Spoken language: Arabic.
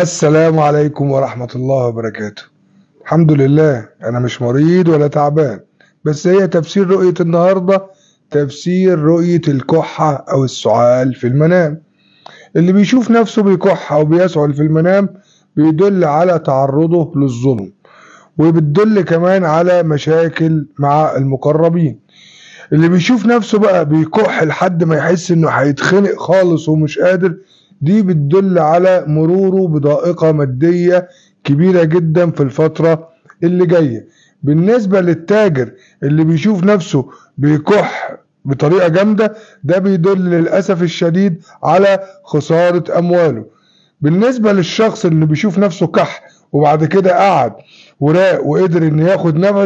السلام عليكم ورحمة الله وبركاته. الحمد لله أنا مش مريض ولا تعبان، بس هي تفسير رؤية النهاردة تفسير رؤية الكحة أو السعال في المنام. اللي بيشوف نفسه بيكح أو بيسعل في المنام بيدل على تعرضه للظلم، وبتدل كمان على مشاكل مع المقربين. اللي بيشوف نفسه بقى بيكح لحد ما يحس انه هيتخنق خالص ومش قادر، دي بتدل على مروره بضائقة مادية كبيرة جدا في الفترة اللي جاية. بالنسبة للتاجر اللي بيشوف نفسه بيكح بطريقة جامدة، ده بيدل للأسف الشديد على خسارة أمواله. بالنسبة للشخص اللي بيشوف نفسه كح وبعد كده قعد وراق وقدر انه ياخد نفس